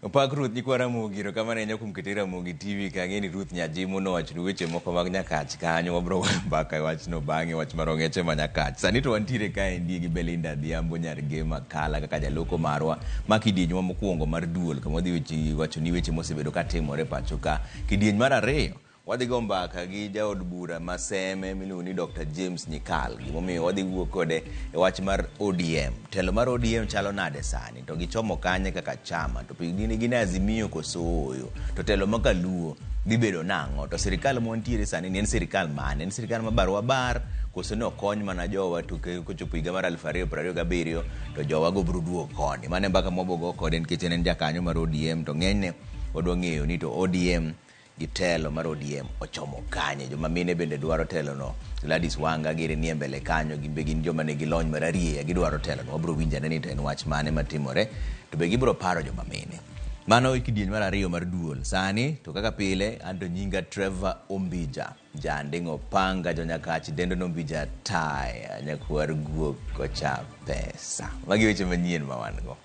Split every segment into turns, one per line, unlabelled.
Opak Ruth nyikwa Ramogi, to kamano enyo kumkete Ramogi TV kang'eni Ruth Nyajimo nowacho weche moko mag Nyakach kanyo, wabro mbaka wachno bang'e, wach mar ong'eche ma Nyakach. Sani to wantiere kaendi gi Belinda Adhiambo Nyarge Makala kaka jaloko marwa ma kidienjwa mokwongo mar duol, kama wadhi wacho ni weche mosebedo katimore pacho ka. Kidieny mar ariyo wadhi go mbaka gi jaod bura maseme miluongo ni Dr. James Nyikal. Gimomiyo wadhi wuok kode e wach mar ODM. Telo mar ODM chalo nade sani, to gichomo kanye kaka chama, to gin Azimio koso Oyo, to telo makaluo dhi bedo nang'o, to sirikal montiere sani en sirikal mane? En sirikal ma barwa bar koso ne okony mana jowa tuke kochopo higa mar 2027 to jowa go biro duogo koni. Mane mbaka mobogo kode nikech en jakanyo mar ODM, to ng'enyne wadwa ng'eyo ni to ODM gi telo mar ODM ochomo kanye. Joma mine bende dwaro telo no. Gladys Wanga gire nie mbele kanyo, gimbe gin joma nigi lony mar ariya gidwaro telo no. Wabro winjane ni to en wach mane matimore, to be gibro paro joma mine. Mano e kidieny mar ariyo mar duol. Sani to kaka pile anto nyinga Trevor Ombija, jandingo panga jo Nyakach dendo Ombija taya nyakwar guok kocha pesa. Magi weche manyien ma wan go.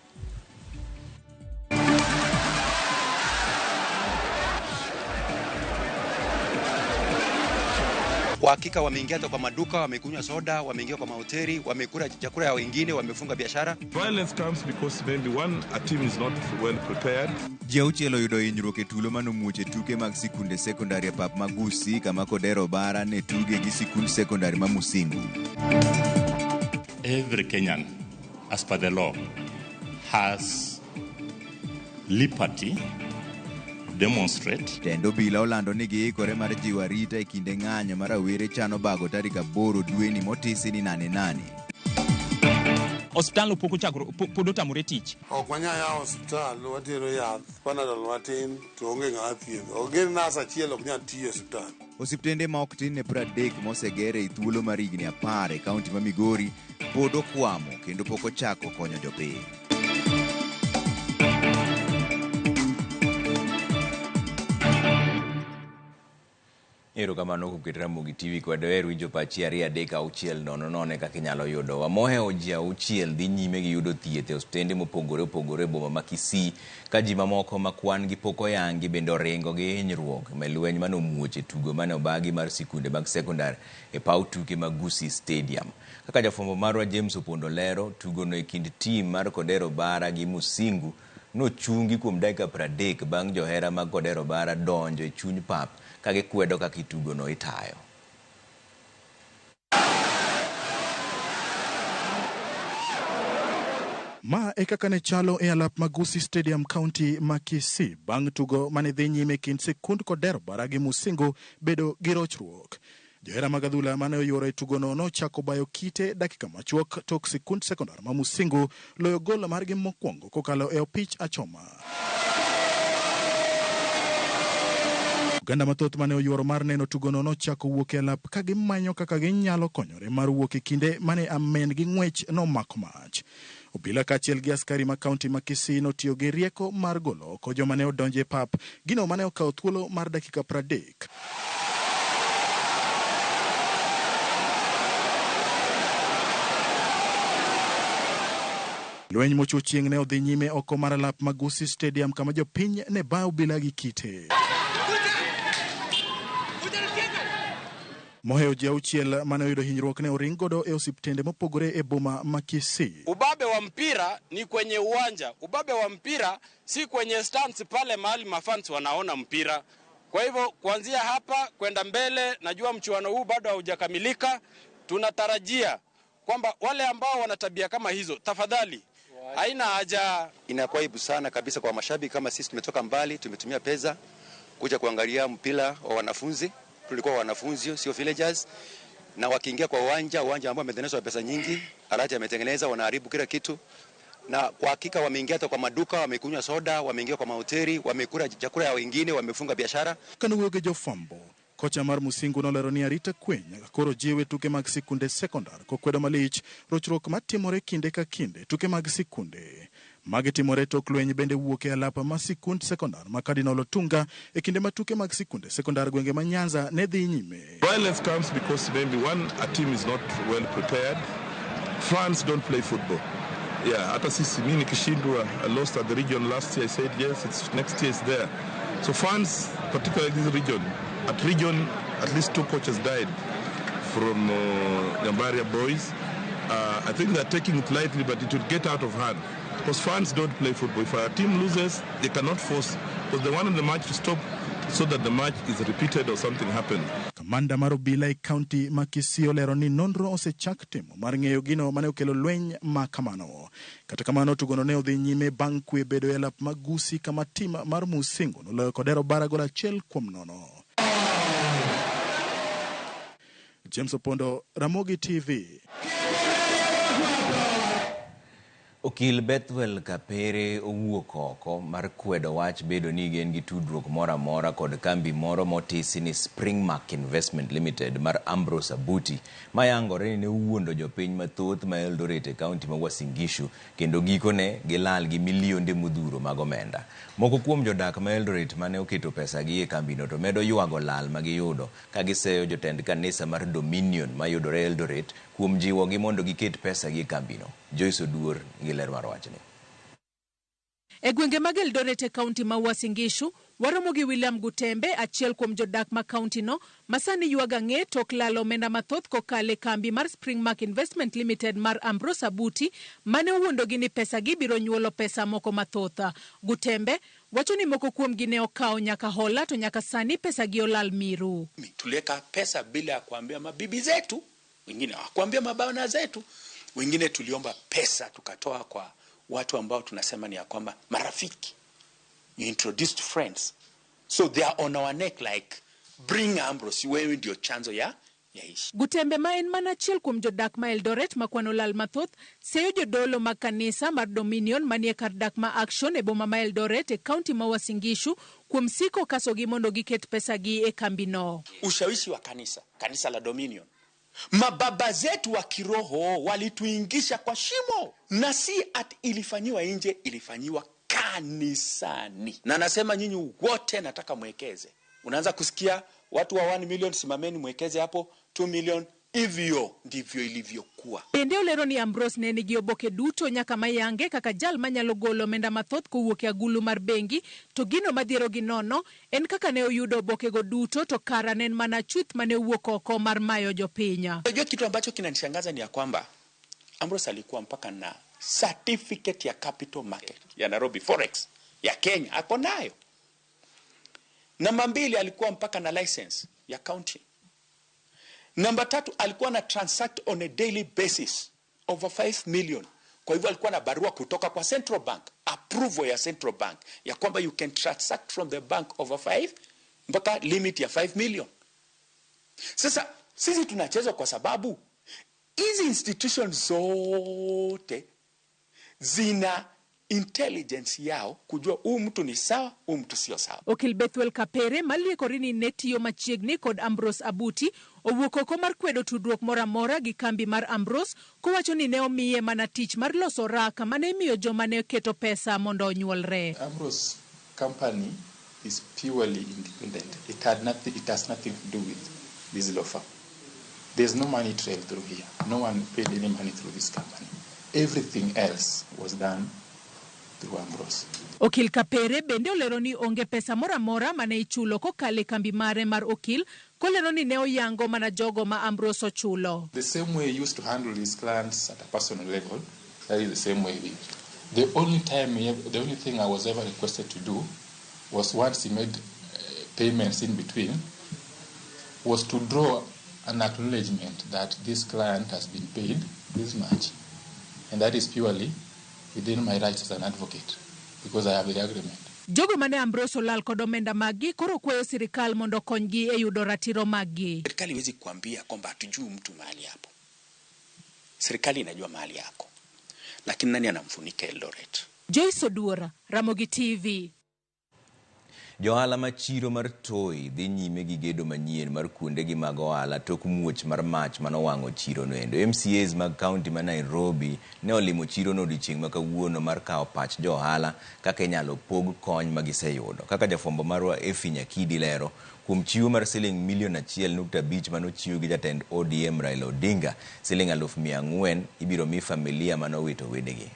Kwa hakika wameingia kwa maduka, wamekunywa soda, wameingia kwa mahoteli, wamekula chakula ya wengine, wamefunga biashara.
Violence comes because maybe a team is not well prepared.
Jauchielo yudo hinyruok e tulo manomuoche tuke mag sikunde sekondari e pap Magusi kama Kodero Bara ne tuge gi sikund sekondari ma Musingu.
Every Kenyan, as per the law, has liberty demonstrate.
Tendo bila olando ni giikore mar jiwo arita e kinde ng'anyo mar Awere chano bago tarik 8 dwe ni motisi ni 88.
Hospital poko chakro podo tamore tich.
Okwanya ya hospital watero yath panadol matin to onge ng'a thiedho. Oger nas achiel ok nyal tiyo hospital.
Osiptende ma ok tin ne 30 mosegere e thuolo mar higni 10 e kaunti ma Migori pod okwamo kendo pok ochako konyo jopiny. Ero kamano kuketo Ramogi TV kwa doer winjo pachi 2-3-6-9 kaka inyalo yudo. Wamohe oji 6 dhi nyime gi yudo thieth e osiptende mopogore opogore boma ma Kisii, ka ji mamoko ma kwan gi pok oyangi bende oringo gi hinyruok e lweny manomuoche tugo mane obagi mar sikunde mag sekondari e paw tuke mag Gusii Stadium. Kaka jafwambo marwa James Opondo lero, tugo no e kind tim mar Kodero Bara gi Musingu nochungi kuom dakika 30 bang' johera mag Kodero Bara donjo e chuny pap kage kwedo kaka itugo no itayo.
Ma e kaka ne chalo e alap Gusii Stadium County ma Kisii bang' tugo mane dhi nyime kind sikund Kodero Bara gi Musingu bedo gi rochruok. Johera mag adhula mane oyuoro e tugo no nochako bayo kite dakika machuok tok sikund sekondar ma Musingu loyo gol margi mokwongo kokalo e opich achoma. Uganda mathoth mane oyuoro mar neno tugo no nochako wuok e alap ka gimanyo kaka ginyalo konyore mar wuok e kinde mane amen gi ng'wech nomako mach. Obila kaachiel gi askari ma kaunti ma Kisii notiyo gi rieko mar golo oko joma ne odonjo e pap, gino mane okawo thuolo mar dakika 30. Lweny mochuo chieng' ne odhi nyime oko mar alap Gusii Stadium kama jopiny ne bayo obila gi kite. Moheo ji 6 mane oyudo hinyruok ne oring godo e osiptende mopogore e boma ma Kisii.
Ubabe wa mpira ni kwenye uwanja. Ubabe wa mpira si kwenye stands pale mahali mafans wanaona mpira. Kwa hivyo kuanzia hapa kwenda mbele, najua mchuano huu bado haujakamilika. Tunatarajia kwamba wale ambao wana tabia kama hizo, tafadhali haina haja.
Inakuwa aibu sana kabisa kwa mashabiki kama sisi. Tumetoka mbali, tumetumia pesa kuja kuangalia mpira wa wanafunzi. Tulikuwa wanafunzi sio villagers, na wakiingia kwa uwanja ambao umetengenezwa pesa nyingi, harati ametengeneza, wanaharibu kila kitu. Na kwa hakika wameingia hata kwa maduka, wamekunywa soda, wameingia kwa mahoteli, wamekula chakula ya wengine, wamefunga biashara.
Kanuwoge jofwambo kocha mar Musingu nolero ni arita kwe nyaka koro jiwe tuke mag sikunde sekondar kokwedo malich rochruok matimore kinde ka kinde tuke mag sikunde. Magi timore tok lweny bende wuok e alapa ma sikund sekondar ma Cardinal Otunga e kinde matuke mag sikunde sekondar gwenge ma Nyanza ne dhi nyime.
Violence comes because maybe a team is not well prepared. Fans don't play football. Yeah, hata sisi mimi nikishindwa, I lost at the region last year. I said yes, it's next year is there. So fans, particularly this region, at least 2 coaches died from Gambaria boys. I think they're taking it lightly, but it will get out of hand because fans don't play football. If our team loses, they cannot force, because they wanted the match to stop so that the match is repeated or something happened.
Kamanda mar obila e kaunti ma Kisii olero ni nonro osechak timo mar ng'eyo gino mane okelo lweny ma kamano. Kata kamano tugono ne odhi nyime bang' kwe bedo e alap Magusi kama tim mar Musingo noloyo Kodero Bara gol 1-0. James Opondo, Ramogi TV.
Okil Bethwel Kapere owuok oko mar kwedo wach bedo ni gen gi tudruok moro amora kod kambi moro motisi ni Springmark Investment Limited mar Ambrose Abuti mayangore ni ne wuondo jopiny mathoth ma Eldoret e kaunti ma Uasin Gishu kendo gikone gilal gi milionde modhuro mag omenda. Moko kuom jodak ma Eldoret mane oketo pesa gi e kambino to medo yuago lal ma giyudo ka giseyo jotend kanisa mar Dominion ma yudore Eldoret kuom jiwo gi mondo giket pesa gi e kambino. Joyce Oduor giler mar wachni.
E gwenge mag Eldoret e kaunti ma Uasin Gishu, waromo gi William Gutembe, achiel kuom jodak ma kaunti no, masani yuaga ng'e tok lalo omenda mathoth kokale kambi mar Springmark Investment Limited mar Ambrose Abuti mane wuondo gi ni pesa gi biro nyuolo pesa moko mathoth. Gutembe wacho ni moko kuom gi ne okawo nyaka hola to nyaka sani pesa gi olal miru.
Tuliweka pesa bila kuambia mabibi zetu, wengine hawakuambia mabwana zetu, wengine tuliomba pesa tukatoa kwa watu ambao tunasema ni ya kwamba marafiki. You introduced friends. So they are on our neck like, bring Ambrose, wewe ndio chanzo ya ishi.
Gutembe ma en mana achiel kuom jodak ma Eldoret makwano lal mathoth, seyo jodolo mag kanisa mar Dominion manie kar dak ma Action e boma ma Eldoret e kaunti ma Uasin Gishu kuom siko kaso gi mondo giket pesa gi e kambino.
Ushawishi wa kanisa la Dominion. Mababa zetu wa kiroho walituingisha kwa shimo, na si at ilifanyiwa nje, ilifanyiwa kanisani. Na nasema nyinyi wote nataka mwekeze. Unaanza kusikia watu wa 1 million simameni mwekeze hapo 2 million, hivyo ndivyo ilivyokuwa.
Bende olero ni Ambrose ne nigi oboke duto nyaka mayange kaka jal manyalo golo omenda mathoth kowuok e agulu mar bengi, to gino madhiero gi nono en kaka ne oyudo oboke go duto to kara nen mana chuth mane owuok oko mar mayo jopinya.
Unajua kitu ambacho kinanishangaza ni ya kwamba Ambrose alikuwa mpaka na certificate ya capital market ya Nairobi Forex ya Kenya hapo nayo. Namba 2 alikuwa mpaka na license ya county. Namba 3 alikuwa na transact on a daily basis over 5 million. Kwa hivyo alikuwa na barua kutoka kwa Central Bank, approval ya Central Bank ya kwamba you can transact from the bank over 5 mpaka limit ya 5 million. Sasa sisi tunachezwa kwa sababu hizi institutions zote zina intelligence yao kujua huu mtu ni sawa, huu mtu sio sawa.
Okil Bethwel Kapere maliekorini netiyo machiegni kod Ambrose Abuti owuok oko mar kwedo tudruok mora mora gi kambi mar Ambrose kowacho ni ne omiye mana tich mar loso raka mane miyo joma ne keto pesa mondo onyuolre.
Ambrose company is purely independent. It has nothing to do with this law firm. There's no money trail through here. No one paid any money through this company. Everything else was done through Ambrose.
Okil Kapere bende olero ni onge pesa mora mora mane ichulo kokale kambi mare mar okil, kolero ni ne oyango mana jogo ma Ambrose ochulo.
The same way he used to handle his clients at a personal level, that is the same way we. The only thing I was ever requested to do was once he made payments in between, was to draw an acknowledgement that this client has been paid this much. And that is purely within my rights as an advocate, because I have the agreement.
Jogo mane Ambrose olal kod omenda magi koro kwayo sirikal mondo konygi e yudo ratiro magi.
Serikali haiwezi kuambia kwamba hatujui mtu mahali hapo. Serikali inajua mahali yako. Lakini nani anamfunika Eldoret?
Joyce Oduor, Ramogi TV.
Johala machiro mar Toi dhi nyime gi gedo manyien mar kuonde gi mag ohala tok muoch mar mach manowang'o chiro no endo. MCAs mag kaunti ma Nairobi ne olimo chiro no odiochieng' ma kawuono mar kawo pach johala kaka inyalo pog kony ma giseyudo. Kaka jafwambo marwa Efi Nyakidi lero, kuom chiwo mar siling milion 1.5 manochiw gi jatend ODM Raila Odinga, siling 400,000 ibiro mi familia manowito wedegi.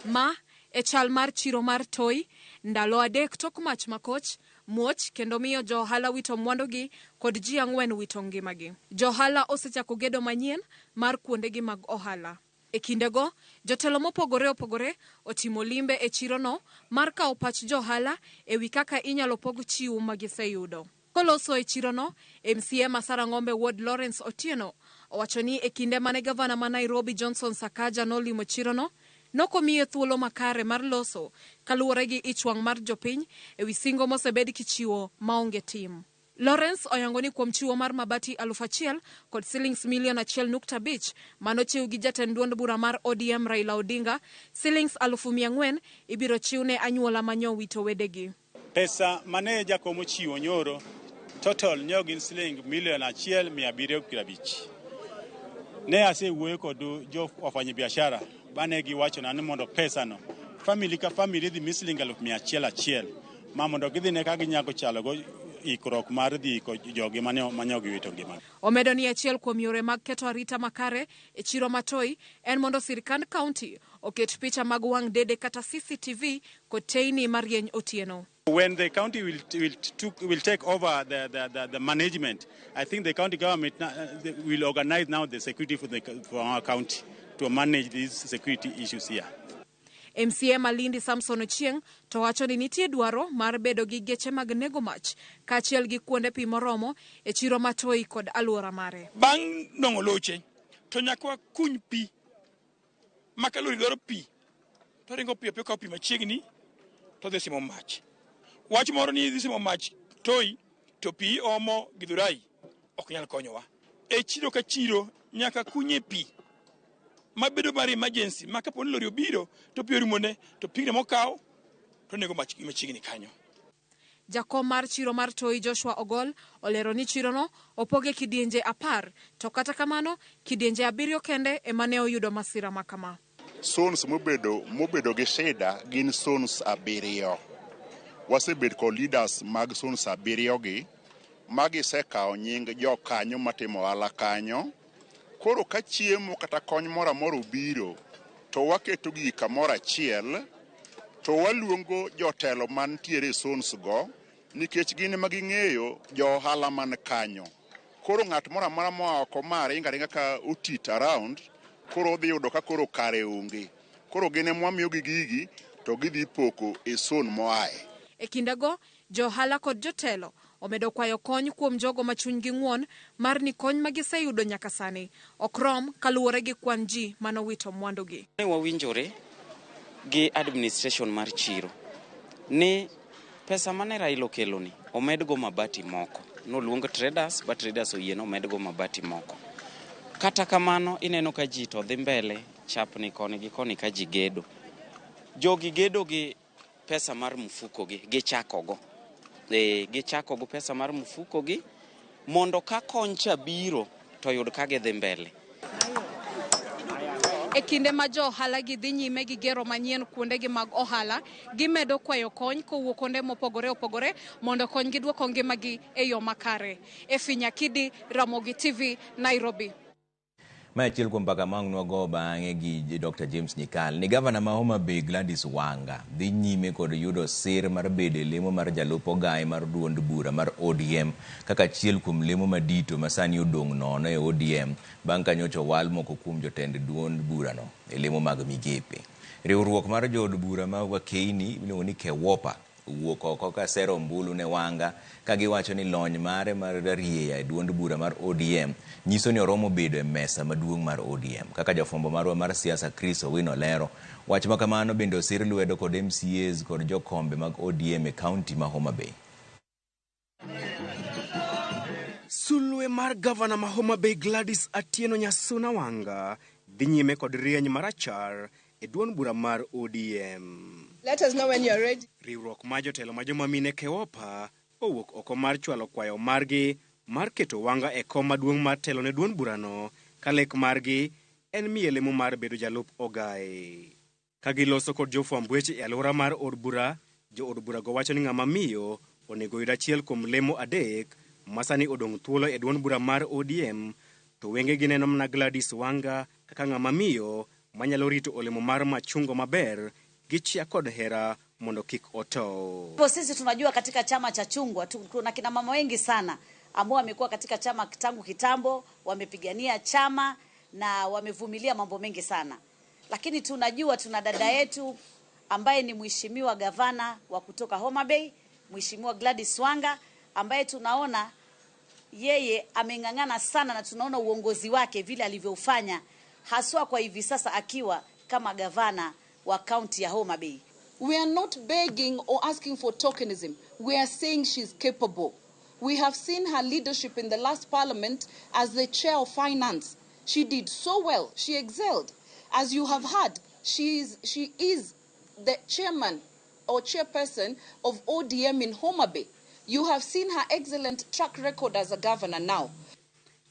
Ma e chal mar chiro mar Toi ndalo adek tok mach makoch muoch kendo miyo jo ohala wito mwandugi kod ji 4 wito ngimagi. Jo ohala osechako gedo manyien mar kuondegi mag ohala. E kindego, jotelo mopogore opogore otimo limbe e chirono mar kawo pach jo ohala e wi kaka inyalo pog chiwo ma giseyudo. Koloso e chirono, MCA Masara Ng'ombe Ward Lawrence Otieno owacho ni e kinde mane gavana ma Nairobi Johnson Sakaja nolimo chirono, nokomiye thuolo makare mar loso kaluwore gi ichwang' mar jopiny e wi singo mosebed kichiwo maonge tim. Lawrence oyango ni kuom chiwo mar mabati 1,000 kod shillings milion 1.5 manochiw gi jatend duond bura mar ODM Raila Odinga, shillings 400,000 ibiro chiw ne anyuola manyo wito wedegi.
Pesa mane jakom ochiwo nyoro total nyo gin shiling milion 1.750. Ne asewuoyo kod jo wafanya biashara bane giwacho na ni mondo pesa no family ka family dhi misling 100,000 ma mondo gidhi ne ka ginyago chalo go ikrok mar dhi ko jogi manyo giwito ngima.
Omedo ni achiel kuom yore mag keto arita makare e chiro matoi en mondo sirkand county oket picha mag wang' dede kata CCTV kod teyni marieny otieno.
When the county will take over the management, I think the county government will organize now the security for our county to manage these security issues here.
MCA Malindi Samson Ochieng to wacho ni nitie dwaro mar bedo gi geche mag nego mach kaachiel gi kuonde pi moromo e chiro matoi kod alwora mare.
Bang' nong'o loche to nyaka kuny pi makalori dwaro pi to ringo piyo piyo ka pi machiegni to dhi simo mach. Wach moro ni dhi simo mach Toi to pi omo Githurai ok nyal konyowa. E chiro ka chiro nyaka kunye pi mabedo mar emergency ma kapo ni lori obiro to pi orumone to pigre mokaw to nego machiegni kanyo.
Jakom mar chiro mar Toi Joshua Ogol olero ni chirono opoge kidienje 10 to kata kamano kidienje 7 kende emane oyudo masira makama.
Sons mobedo gi shida gin sons 7. Wasebed kod leaders mag sons 7 gi magisekawo nying jokanyo matimo ohala kanyo. Koro ka chiemo kata kony moro amora obiro to waketo gi kamoro achiel to waluongo jotelo mantiere e sons go nikech gin ema ging'eyo jo ohala man kanyo. Koro ng'at moro amora moa oko mare ingaringa ka otit around koro odhi yudo ka koro kare onge. Koro gin ema wamiyo gi gigi to gidhi poko e son moae.
E kindego, jo ohala kod jotelo omedo kwayo kony kuom jogo ma chunygi ng'won mar ni kony ma giseyudo nyaka sani okrom kaluwore gi kwan ji manowito mwandugi.
Ne wawinjore gi administration mar chiro ni pesa mane Raila okelo ni omedgo mabati moko. Noluongo traders, but traders oyieno omedgo mabati moko. Kata kamano ineno ka ji to dhi mbele chapni koni gi koni ka ji gedo. Jogi gedo gi pesa mar mfuko gi gichakogo. Gichakogo pesa mar mfuko gi mondo ka kony cha biro to yud ka gidhi mbele.
E kinde ma jo ohala gi dhi nyime gi gero manyien kuondegi mag ohala, gimedo kwayo kony kowuok kuonde mopogore opogore mondo kony giduoko ngimagi e yo makare. Efinya Kidi, Ramogi TV, Nairobi.
Ma achiel kuom mbaka mang'nwa go bang'e gi Dr. James Nyikal ni gavana ma Homa Bay Gladys Wanga dhi nyime kod yudo sir mar bedo lemo mar jalup ogai mar duond bura mar ODM kaka achiel kuom lemo madito masani odong' nono e ODM bang' ka nyocha owal moko kuom jotend duond burano e lemo mag migepe. Riwruok mar jood bura ma Wakeini iluongo ni Kewopa wuok oko ka sero ombulu ne Wanga ka giwacho ni lony mare mar rieya e duond bura mar ODM nyiso ni oromo bedo e mesa maduong' mar ODM. Kaka jafwambo marwa mar siasa Chris Owino lero, wach makamano bende osir lwedo kod MCAs kod jokombe mag ODM e kaunti ma Homa Bay.
Sulwe mar gavana ma Homa Bay Gladys Atieno Nyasuna Wanga dhi nyime kod rieny marachar e duond bura mar ODM.
Let us know when you are ready.
Riwruok ma jotelo ma joma mine Kewopa owuok oko mar chwalo kwayo margi mar keto Wanga e kom maduong' mar telo ne duond burano ka lek margi en miye lemo mar bedo jalup ogai. Ka giloso kod jofwamb weche e alwora mar od bura, jo od bura go wacho ni ng'ama miyo onego yud achiel kuom lemo 3 masani odong' thuolo e duond bura mar ODM to wenge gineno mana Gladys Wanga kaka ng'ama miyo manyalo rito olemo mar machungwa maber gi chia kod hera mondo kik oto.
Sisi tunajua katika chama cha chungwa kuna kina mama wengi sana ambao wamekuwa katika chama tangu kitambo, wamepigania chama na wamevumilia mambo mengi sana. Lakini tunajua tuna dada yetu ambaye ni mheshimiwa gavana wa kutoka Homa Bay, Mheshimiwa Gladys Wanga, ambaye tunaona yeye ameng'ang'ana sana na tunaona uongozi wake vile alivyofanya haswa kwa hivi sasa akiwa kama gavana wa county ya Homa Bay.
We are not begging or asking for tokenism. We are saying she's capable. We have seen her leadership in the last parliament as the chair of finance. She did so well. She excelled. As you have heard, she is the chairman or chairperson of ODM in Homa Bay. You have seen her excellent track record as a governor now.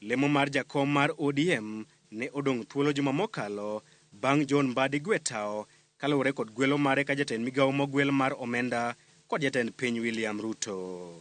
Lemo mar jakom mar ODM ne odong' thuolo juma mokalo bang' John Mbadi Gwetao kaluwore kod gwelo mare ka jatend migawo mogwel mar omenda kod jatend piny William Ruto.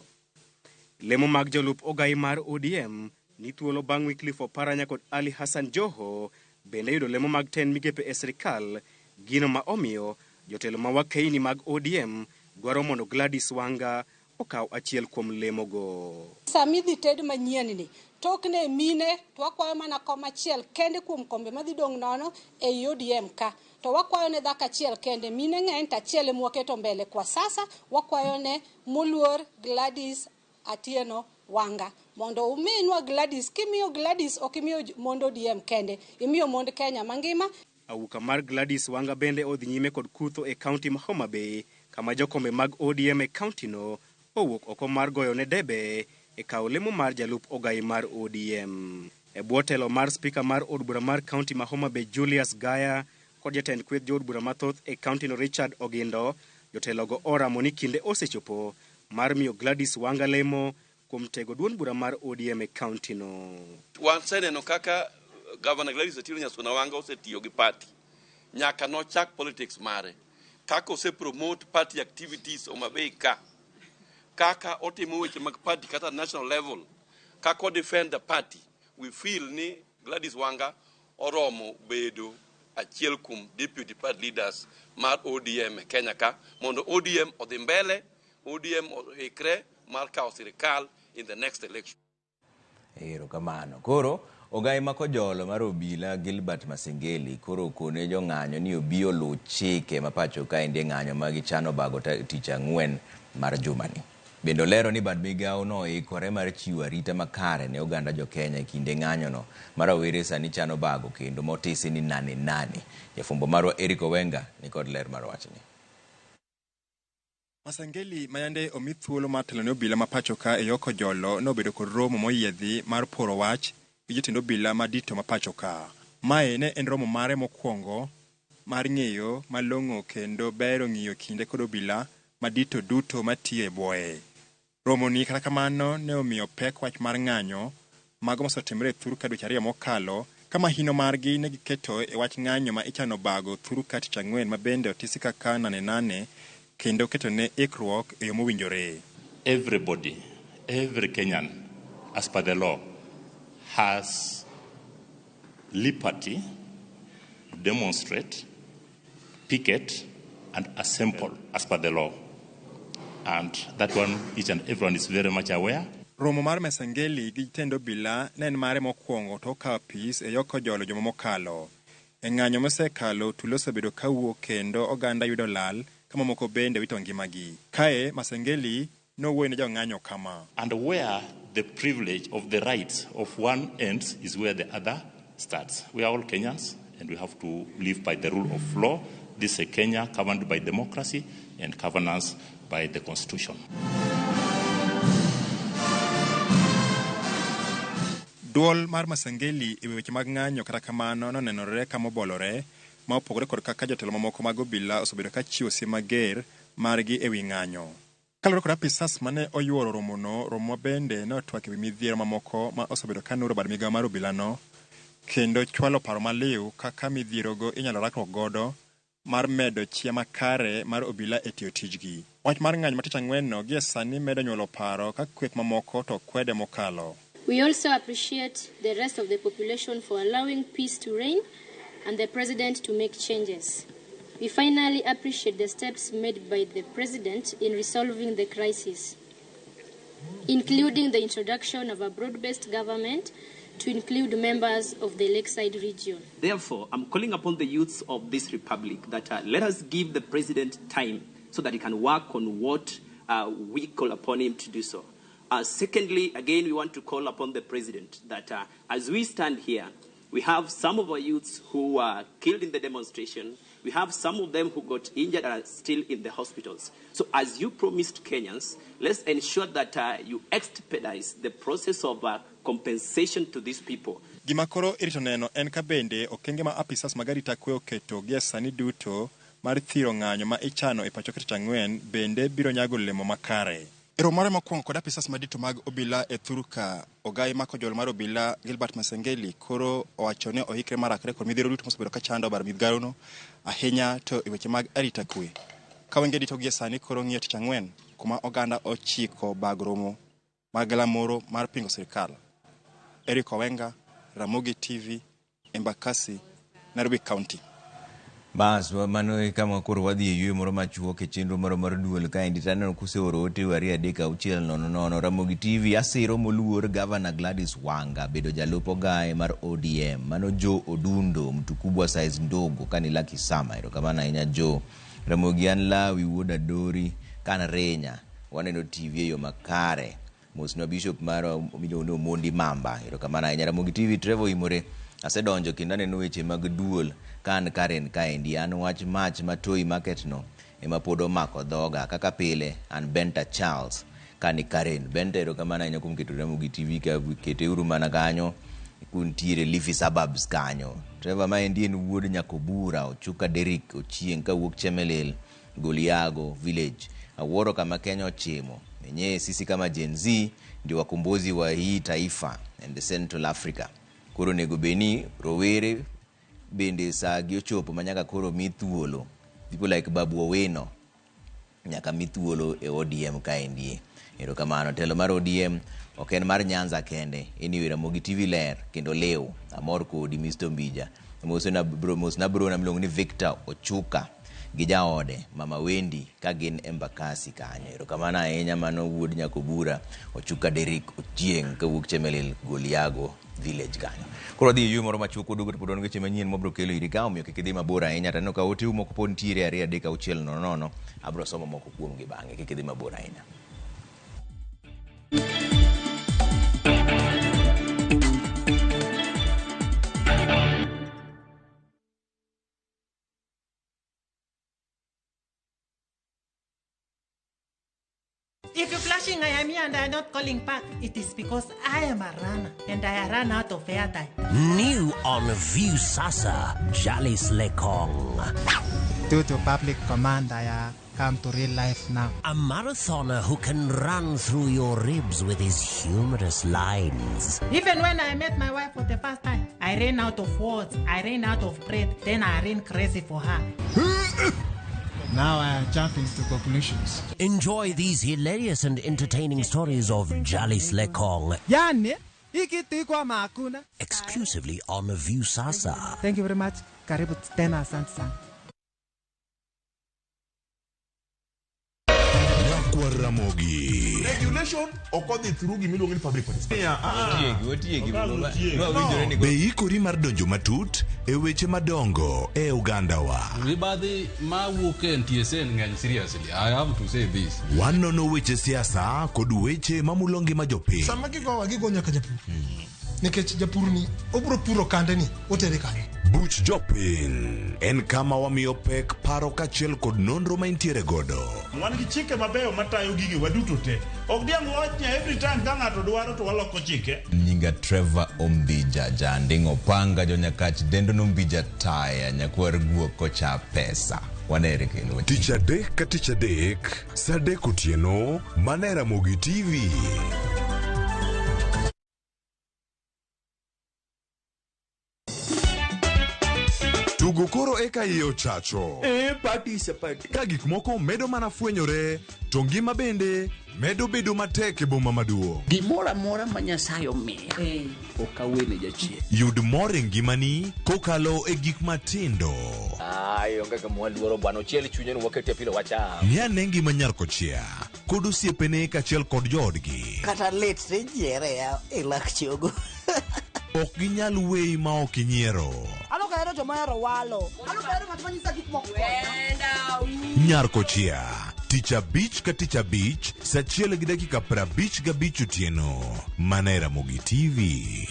Lemo mag jolup ogai mar ODM ni thuolo bang' Wycliffe Oparanya kod Ali Hassan Joho bende yudo lemo mag ten migepe e sirikal, gino ma omiyo jotelo ma wakeini mag ODM dwaro mondo Gladys Wanga okaw achiel kuom lemogo.
Samidhi ted manyien ni tokne mine to wakwayo mana kom achiel kende kuom kombe madhi dong' nono e ODM ka. To wakwayo ne dhaka achiel kende, mine ng'eny to achiel mwaketo mbele kwa sasa. Wakwayo ne moluor Gladys Atieno Wanga mondo uminwa Gladys. Kimiyo Gladys okimiyo mondo ODM kende, imiyo mond Kenya mangima.
Awuka mar Gladys Wanga bende odhi nyime kod kutho e kaunti ma Homa Bay kama jokombe mag ODM e kaunti no owuok oko mar goyo ne debe e kawo lemo mar jalup ogai mar ODM. E bwo telo mar spika mar od bura mar kaunti ma Homa Bay Julius Gaya kod jatend kweth jo od bura mathoth e kaunti no Richard Ogindo, jotelogo oramo ni kinde osechopo mar miyo Gladys Wanga lemo kuom tego duond bura mar ODM e kaunti no.
Wanseneno kaka Governor Gladys Atieno Nyasuna Wanga osetiyo gi party nyaka no chak politics mare, kaka ose promote party activities Homa Bay kaka otimo weche mag party kata national level, kaka defend the party. We feel ni Gladys Wanga oromo bedo achiel kum deputy party leaders mar ODM Kenya ka mondo ODM odhi mbele, ODM ikre mar kawo sirikal in the next election.
Kamano. Koro ogai ma kojolo mar obila Gilbert Masengeli koro kone jo ng'anyo ni obi oluw chike ma pacho ka ende ng'anyo ma gichano bago tich ang'wen mar jumani. Bendo lero ni bad migawo no ikore mar chiwo arita makare ne oganda jo Kenya kinde ng'anyo no mar awere sani chano bago kendo motisi ni nane. Jafumbo marwa Eric Owenga ni kod ler mar wachni.
Masengeli mayande omi thuolo mar telo ne obila ma pacho ka e yoko jolo nobedo kod romo moyiedhi mar poro wach gi jotend obila madito ma pacho ka. Mae ne en romo mare mokwongo mar ng'eyo malong'o kendo bero ng'iyo kinde kod obila madito duto matiyo e bwoye. Romo ni kata kamano ne omiyo pek wach mar ng'anyo mago mosetimore thuru ka dweche ariyo mokalo kama hino margi ne giketo e wach ng'anyo ma ichano bago thuru ka tich ang'wen ma bende otisi kaka nane kendo keto ne ikruok e yo mowinjore.
Everybody, every Kenyan, as per the law, has liberty to demonstrate, picket, and assemble as per the law. And that one, each and everyone is very much aware.
Romo mar Masengeli gi jatend obila ne en mare mokwongo to okawo apis e yoko jolo joma mokalo. E ng'anyo mosekalo tulo osebedo kawuok kendo oganda yudo lal kama moko bende wito ngimagi. Kae Masengeli nowuoyo ne jo ng'anyo kama.
And where the privilege of the rights of one ends is where the other starts. We are all Kenyans and we have to live by the rule of law. This is a Kenya governed by democracy and governance by the Constitution.
Duol mar Masengeli e weche mag ng'anyo kata kamano nonenore kama obolore ma opogore kod kaka jotelo mamoko mag obila osebedo ka chiwo siem mager margi e wi ng'anyo. Kalure kod apisas mane oyuoro romo bende ne otwak e wi midhiero mamoko ma osebedo ka nuro bad migawo mar obila no kendo chwalo paro maliw kaka midhierogo inyalo rakruok godo mar medo chia makare mar obila e tiyo tijgi. Wach mar ng'anyo matich ang'wen no gie sani medo nyuolo paro ka kweth mamoko to kwede mokalo.
We also appreciate the rest of the population for allowing peace to reign
and the President to make changes. We finally appreciate the steps made by the President in resolving the crisis, including the introduction of a broad-based government to include members of the Lakeside region.
Therefore, I'm calling upon the youths of this republic that let us give the President time so that he can work on what we call upon him to do so. Secondly, again, we want to call upon the President that as we stand here, we have some of our youths who were killed in the demonstration. We have some of them who got injured and are still in the hospitals. So as you promised Kenyans, let's ensure that you expedite the process of compensation to these people.
Gima koro irito neno en ka bende okenge ma apisas magarita kwe oketo gie sani duto mar thiro ng'anyo ma ichano e pacho ketich ang'wen bende biro nyago lemo makare. Ero mare mokwongo kod apisas madito mag obila e Thuruka ogai mako jol mar obila Gilbert Masengeli koro owachone ohikre marakre kod midhiro duto mosebedo ka chando bar midgarono ahinya to e weche mag arita kwe. Ka wenge dito gie sani koro ng'iyo tich ang'wen kuma oganda ochiko bag romo mag lamoro mar pingo sirikal. Eric Owenga, Ramogi TV, Embakasi, Nairobi County.
Bas mano kama koro wadhi yue moro machuo ke chenro moro mar duol ka indi taneno kuse orote wari adeka uchiel nono Ramogi TV asiro moluor Governor Gladys Wanga bedo jalupo gae mar ODM mano Joe Odundo mtu kubwa size ndogo kani Lucky Sama ero kama na inya Joe Ramogi Anlawi wuoda Dori kana Renya waneno TV yo makare Mosno Bishop maro miluongo Mondi Mamba ero kama na inya Ramogi TV Trevor Imore asedonjo kindane no weche mag duol kan Karen kaendi an wach mach matoi market no ema podo mako dhoga kaka pile an Benta Charles kani Karen Benta ero kama na inya kumketo Ramogi TV ka kete uru mana kanyo kuntiere Leafy Suburbs kanyo Trevor maendi en wuod Nyakobura Ochuka Derrick Ochieng ka wuok Chemelil Goliago Village aworo kama Kenya ochimo menye sisi kama Gen Z ndio wakombozi wa hii taifa and the Central Africa koro nego beni rowere bende sa giochopo manyaka koro mithuolo people like Babu Owino nyaka mithuolo e ODM kaendi ero kamano telo mar ODM oken mar Nyanza kende eni Ramogi TV ler kendo leo amor kodi Mr. Mbija mosna bro na mlong ni Victor Ochuka gijaode Mama Wendi kagin Embakasi kanyo ero kamano ahinya mano wuod Nyakobura Ochuka Derrick Ochieng kawuok Chemelil Goliago Village kanyo koro dhi yu moro machuko dugo to podon weche manyien mobro kelo iri ka omiyo kik dhi mabor ahinya taneno ka ote moko pod ntiere ari adeka uchiel nono abro somo moko kuom gi bang'e kik dhi mabor ahinya.
If you're flashing, I am here and I am not calling back. It is because I am a runner and I ran out of airtime.
New on View Sasa, Jalis Lekong.
Due to public command, I come to real life now.
A marathoner who can run through your ribs with his humorous lines.
Even when I met my wife for the first time, I ran out of words, I ran out of breath, then I ran crazy for her.
Now I am jumping to conclusions.
Enjoy these hilarious and entertaining stories of Jalis Lekong.
Yani, ikitikwa makuna.
Exclusively on View Sasa.
Thank you very much. Karibu tena, asante sana.
Ramogi. Regulation okodi through gimiluongo ni public participation. Be ikori mar donjo matut e weche madongo e Uganda wa.
Ribadi ma wuok e NTSA ng'eny seriously. I have to say this.
Wanono weche siasa kod weche mamulongi ma jopiny.
Sama gigo nyaka japur. Nikech japur ni obro puro kande ni otere kanye.
Buch jopiny en kama wamiyo pek paro kachiel kod nonro ma intiere godo.
Wan gi chike mabeyo matayo gigi waduto te. Ok diam lochnya every time ka ng'ato dwaro to waloko chike.
Nyinga Trevor Ombija jandingo panga jo Nyakach dendo Ombija taya nyakwar guok kocha pesa. Wanere kendo.
Tich adek ka tich adek, sa adek otieno, mana Ramogi TV. Tugo koro e eka iye ochacho.
Party is a party.
Ka gik moko medo mana fwenyore, to ngima bende medo bedo matek e boma maduong'.
Gimoro amora ma Nyasaye omiya ok awene jachien.
Yud mor e ngimani kokalo e gik matindo.
Onge ka mwaluoro bwana ochiel chunye no waketie pile wacha.
Ni ane ngima Nyarkochia kod osiepene kachiel kod joodgi.
Kata letre jiere ya e lak chogo.
Ok ginyal weyi ma ok inyiero.
Ano kaero joma hero walo. Ano kaero ng'at manyisa gik moko.
Nyarkochia, tich abich ka tich abich, saa 1:55 otieno. Mana e Ramogi TV.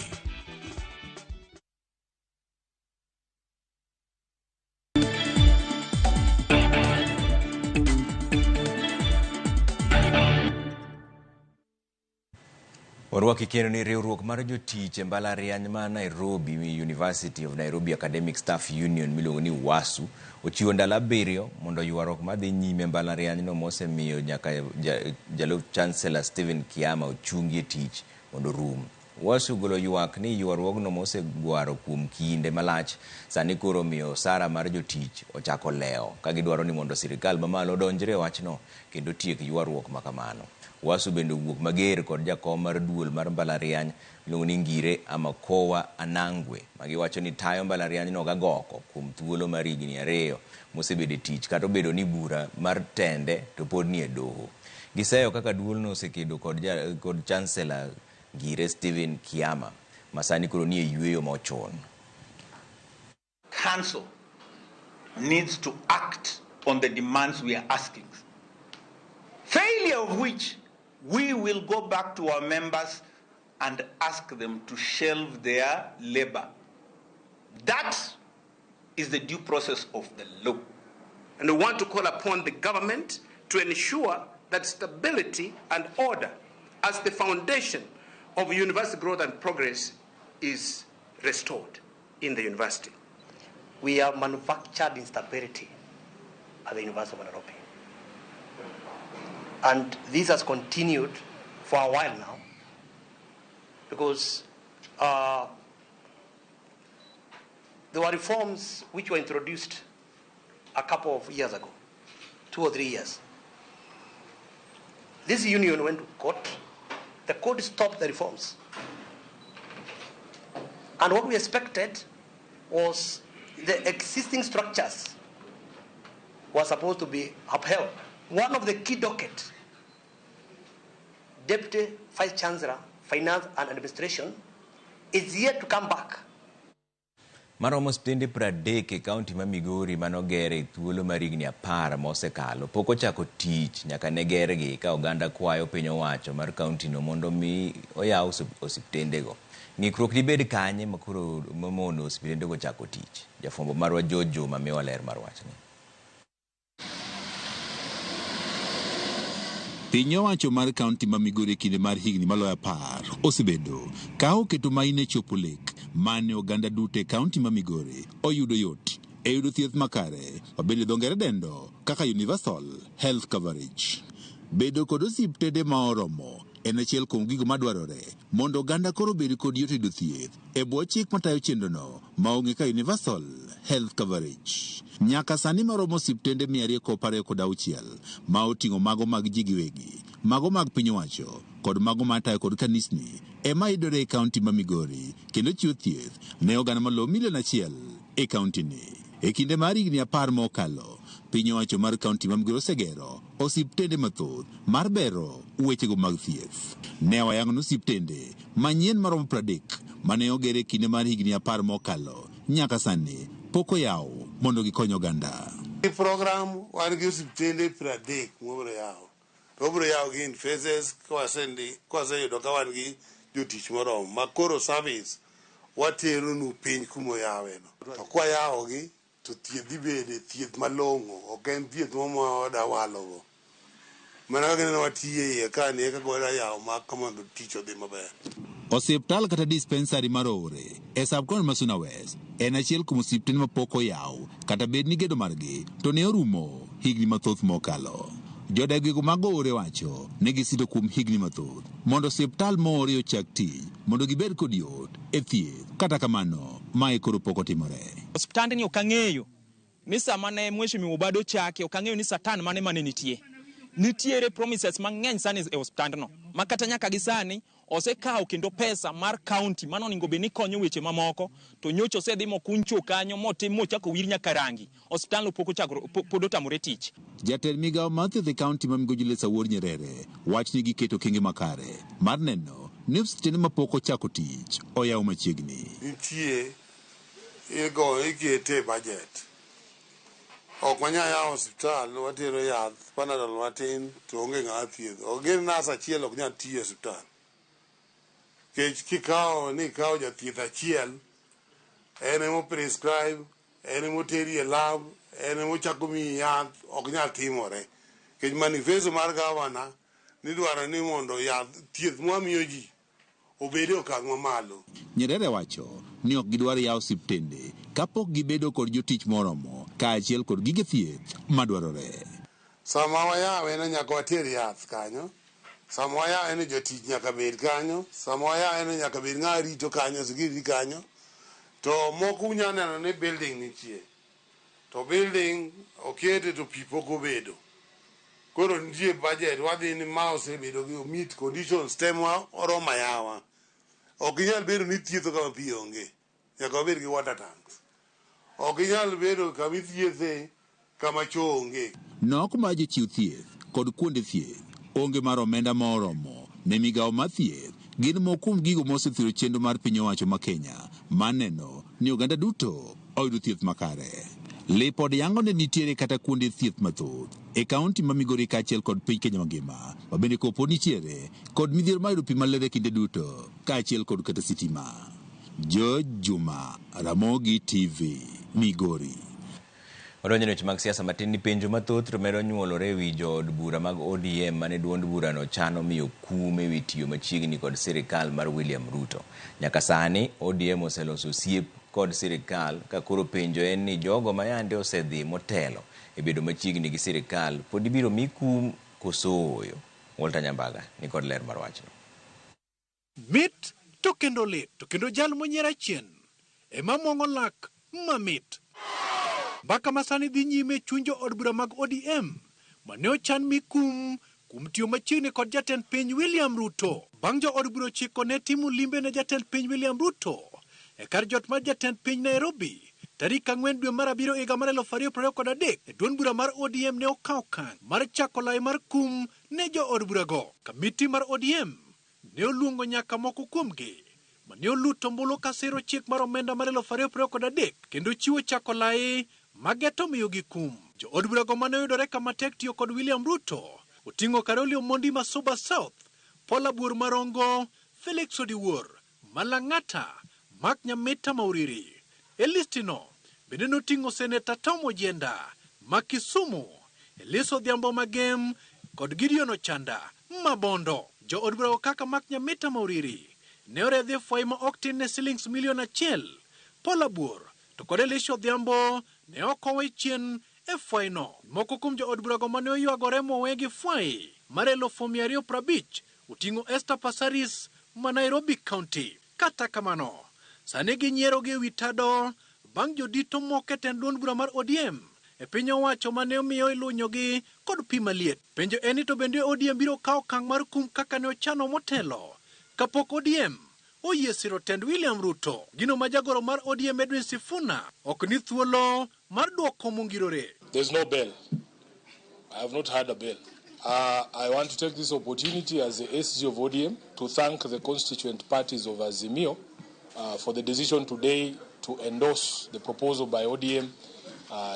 Orwaki kendo ni riwruok mar jotich e mbalariany ma Nairobi University of Nairobi Academic Staff Union miluongo ni WASU ochiwo ndalo 7 mondo ywaruok madhi nyime mbalarianyno mosemiyo nyaka jalup Chancellor Stephen Kiama ochungie tich mondo rum. WASU golo ywak ni ywaruogno mosegwaro kuom kinde malach sani koro miyo sara mar jotich ochako leo ka gidwaro ni mondo sirikal mamalo odonjre wachno kendo tiek ywaruok makamano. WASU bende wuok mager kod jakom mar duol mar mbalariany miluongo ni Ngire Amakowa Anangwe magiwacho ni tayo mbalariany no gagoko kuom thuolo mar higni 2 mosebedo tich kata obedo ni bura mar tende to pod ni e doho. Giseyo kaka duol no osekedo kod Chancellor Ngire Stephen Kiama masani koro ni e yweyo mochon.
Council needs to act on the demands we are asking. Failure of which we will go back to our members and ask them to shelve their labor. That is the due process of the law.
And we want to call upon the government to ensure that stability and order as the foundation of university growth and progress is restored in the university.
We have manufactured instability at the University of Nairobi. And this has continued for a while now because there were reforms which were introduced a couple of years ago, 2 or 3 years. This union went to court. The court stopped the reforms. And what we expected was the existing structures were supposed to be upheld. One of the key docket, Deputy Vice Chancellor, Finance and Administration, is yet to come back.
Maromo stende 30 e kaunti ma Migori manogere thuolo mar higni 10 mosekalo pok ochako tich nyaka ne gergi ka oganda kwayo piny owacho mar kaunti no mondo mi oyaw osiptendego. Ng'ikruok dibed kanye makoro momono osiptendego chako tich. Jafwambo marwa Jojo mamiwa ler mar wachni.
Piny owacho mar kaunti ma Migori kinde mar higni maloyo 10 osebedo ka oketo maine chopo lek mane oganda duto e kaunti ma Migori oyudo yot e yudo thieth makare mabende dho ngere dendo kaka universal health coverage. Bedo kod osiptende ma oromo en achiel kuom gigo madwarore mondo oganda koro bed kod yot e yudo thieth e bwo chik matayo chenrono maonge ka universal health coverage. Nyaka sani maromo osiptende 226 ma oting'o mago mag ji giwegi, mago mag piny owacho kod mago matayo kod kanisni ema yudore e kaunti ma Migori kendo chiwo thieth ne oganda malo 1 million e kaunti ni. E kinde mar higni 10 mokalo, piny owacho mar kaunti ma Migori osegero osiptende mathoth mar bero wechego mag thieth. Ne wayang'o osiptende manyien maromo 30 mane ogere kinde mar higni 10 mokalo nyaka sani pok oyaw mondo gikony oganda.
I program wan gi osiptende 30 mobiro yaw. Obiro yaw gi in phases kwaseyudo ka wan gi jotich moromo makoro service watero nu piny kumoyaweno. To kwayawogi to thieth dhi bede thieth malong'o, ok en thieth momoda walogo. Mana kaka neno watiye iye kani eka gwada yawo maka mondo tich odhi maber.
Osiptal kata dispensary mar Ore e subkon ma Suna West en achiel kuom osiptende mapok oyaw kata bed ni gedo margi to ne orumo higni mathoth mokalo. Jodagego mag Ore wacho ne gisido kuom higni mathoth mondo osiptal moro ochak tich mondo gibed kod yot e thieth, kata kamano mae koro pok otimore.
Osiptandni ok ang'eyo ni sama ne Mheshimiwa Obado chake ok ang'eyo ni satan mane nitie. Nitiere promises mang'eny sani e osiptandno ma kata nyaka gi sani osekawo kendo pesa mar county mano onego bed ni konyo weche mamoko to nyocha osedhi mokuncho kanyo motim mochako wir nyaka rangi osiptandno pod otamore tich.
Jatend migawo mar thieth e kaunti ma Migoji Lesawuor Nyerere wach ni giketo kinge makare mar neno ni osiptende mapok ochako tich oyaw machiegni.
Nitie ikete budget. Ok wanya yawo osiptal watero yath panadol matin to onge ng'ama thiedho. Ogen nas achiel ok nyal tiyo e osiptal. Kikawo jathieth achiel en emo prescribe, en emo teri e lab, en emo chako miyi yath, ok nyal timore. Kech manifesto mar gavana ni dwaro ni mondo yath thieth mwamiyo ji obede okang' mamalo.
Nyerere wacho ni ok gidwar yawo osiptende kapok gibedo kod jotich moromo kaachiel kod gige thieth madwarore.
Sama wayawe ne nyaka water yath kanyo. Sama wayawe ne jotich nyaka bed kanyo. Sama wayawe ne nyaka bed ng'a rito kanyo, security kanyo. To moko unya neno ni building nitie. To building okete to pi pok obedo. Koro nitie budget wadhi ni ma osebedo gi meet conditions temwa oromo yawa. Ok inyal bedo ni thietho kama pi onge. Nyaka wabed gi water tanks. Ok inyal bedo kama ithiethe kama cho onge.
Nok ma jochiw thieth kod kuonde thieth onge mar omenda moromo ne migawo mar thieth gin mokum gigo mosethiro chenro mar piny owacho ma Kenya maneno ni oganda duto oyudo thieth makare. Lipod yango ne nitiere kata kuonde thieth mathoth e kaunti ma Migori kaachiel kod piny Kenya mangima ma bende kopo nitiere kod midhiero mayudo pi maler e kinde duto kaachiel kod kata sitima. George Juma, Ramogi TV, Migori.
Odonjo weche mag siasa matin ni penjo mathoth to medo nyuolore wi jood bura mag ODM mane duond burano chano miyo kum ewi tiyo machiegni kod sirikal mar William Ruto. Nyaka sani ODM oseloso osiep kod sirikal ka koro penjo en ni jogo mayande osedhi motelo e bedo machiegni gi sirikal pod ibiro mi kum kosoyo. Walter Nyambaga ni kod ler mar wachno.
Mit to kendo lit to kendo jal monyiera chien ema mongo lak mamit. Mbaka masani dhi nyime chunjo od bura mag ODM mane ochan mi kum tiyo machiegni kod jatend piny William Ruto. Bang' jo od bura chiko ne timo limbe ne jatend piny William Ruto e kar jot mar jatend piny Nairobi tarik 4 dwe mar 7 higa mar 2023 e duond bura mar ODM ne okawo okang' mar chako lai mar kum ne jo od bura go. Kamiti mar ODM ne oluongo nyaka moko kuomgi mane oluto mbulu ka siro chik mar omenda mar 2023 kendo chiwo chako lai mageto miyo gi kum. Jo od bura go mane oyudore kama tek tiyo kod William Ruto oting'o Karoli Omondi ma Suba South, Paula Buor Marongo, Felix Odiwuor, Malang'ata, Mark Nyamita Mauriri. E listino bende noting'o Seneta Tom Ojienda ma Kisumu, Elias Odhiambo Magem kod Gideon Ochanda Mabondo. Jo od bura kaka Mark Nyamita Mauriri ne oredhi fwai ma ok tin ne shillings milion 1. Paula Buor to kod Elias Odhiambo ne okowe chien e fwai no. Moko kuom jo od bura go mane oywagore mowe gi fwai mar 250 oting'o Esther Passaris ma Nairobi County. Kata kamano sani ginyiero gi wi tado bang' jodito moko e tend duond bura mar ODM e piny owacho mane omiyo ilunyogi kod pi maliet. Penjo en ni to bende ODM biro kawo okang' mar kum kaka ne ochano motelo kapok ODM oyie siro tend William Ruto. Gino ma jagoro mar ODM Edwin Sifuna ok ni thuolo mar duoko mongirore.
There's no bail. I have not heard a bail. I want to take this opportunity as the SG of ODM to thank the constituent parties of Azimio for the decision today to endorse the proposal by ODM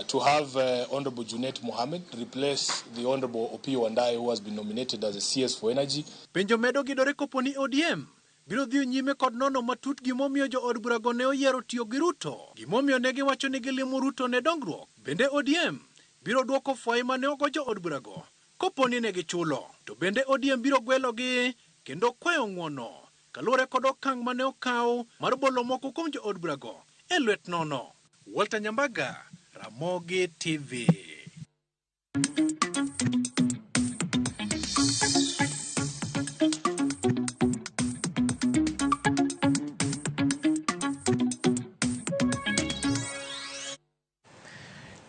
to have Honorable Junet Mohammed replace the Honorable Opiyo Wandayi, who has been nominated as a CS for Energy.
Penjo medo gidore kopo ni ODM biro dhiyo nyime kod nono matut gimomiyo jo od bura go ne oyiero tiyo gi Ruto. Gimomiyo ne giwacho ni gilimo Ruto ne dongruok. Bende ODM biro duoko fwai mane ogo jo od bura go kopo ni ne gichulo. To bende ODM biro gwelogi kendo kwayo ng'uono kaluwore kod okang' mane okaw mar bolo moko kuom jo od bura go e lwet nono. Walter Nyambaga, Ramogi TV.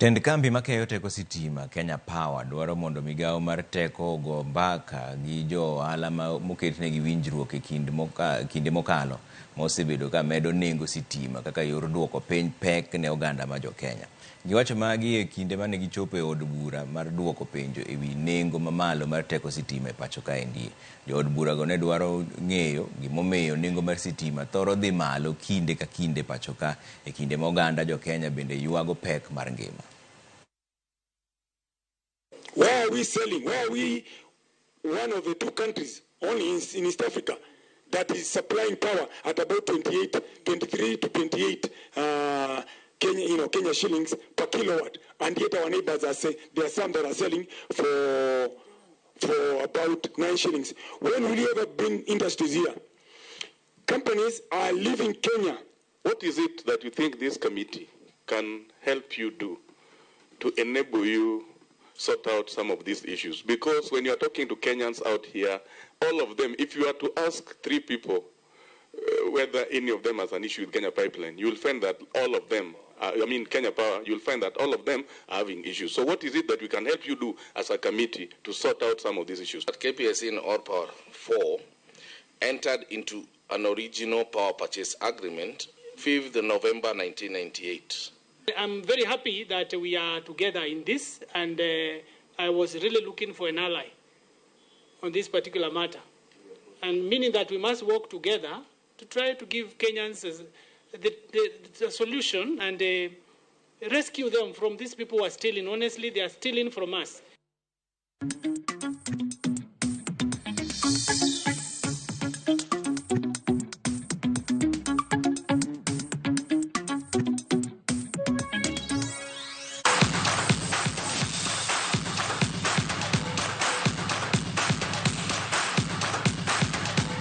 Tend kambi makeyo teko sitima Kenya Power dwaro mondo migao mar teko go mbaka gi jo ohala moketne gi winjruok e kinde mokalo mosebedo ka medo nengo sitima kaka yor duoko piny pek ne oganda ma jo Kenya. Giwacho magi e kinde mane gichopo e od bura mar duoko penjo e wi nengo mamalo mar teko sitima e pacho kaendi. Jo od bura go ne dwaro ng'eyo gimomiyo nengo mar sitima thoro dhi malo kinde ka kinde pacho ka e kinde ma oganda jo Kenya bende yuago pek mar ngima.
Why are we selling? Why are we one of the two countries only in East Africa that is supplying power at about 23 to 28 Kenya shillings per kilowatt, and yet our neighbors are saying there are some that are selling for about 9 shillings. When will you ever bring industries here? Companies are leaving Kenya.
What is it that you think this committee can help you do to enable you sort out some of these issues? Because when you're talking to Kenyans out here, all of them, if you are to ask 3 people whether any of them has an issue with Kenya Pipeline, you'll find that all of them, Kenya Power, you'll find that all of them are having issues. So what is it that we can help you do as a committee to sort out some of these issues?
KPLC and All Power 4 entered into an original power purchase agreement 5th November 1998.
I'm very happy that we are together in this, and I was really looking for an ally on this particular matter, and meaning that we must work together to try to give Kenyans the solution and rescue them from these people who are stealing. Honestly, they are stealing from us.